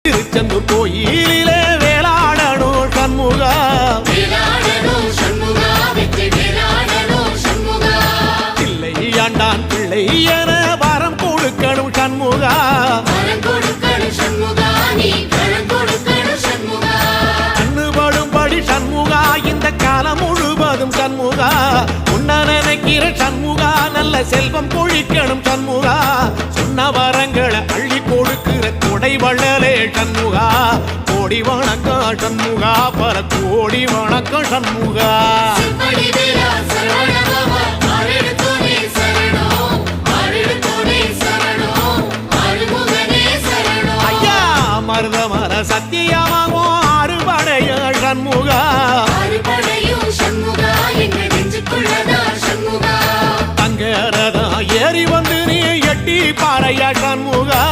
திருச்செந்தூர் கோயிலிலே வேளாடணும் சண்முகா, பிள்ளை ஆண்டான் பிள்ளை என வரம் கொடுக்கணும் சண்முகா, கண்ணுபடும்படி சண்முகா இந்த காலம் முழுவதும் சண்முகா, உன்ன நினைக்கிற சண்முகா நல்ல செல்வம் பொழிக்கணும் சண்முகா, சொன்ன வரங்களை அள்ளி கொடுக்கிற கொடை வள்ளலே சண்முகா, கோடி வணக்கம் சண்முகா, பல கோடி வணக்கம் சண்முகா. ஐயா மருதமர சத்தியமாகும் அறுபடைய சண்முகா, தங்கரதா ஏறி வந்து நீ எட்டி பாறையா சண்முகா,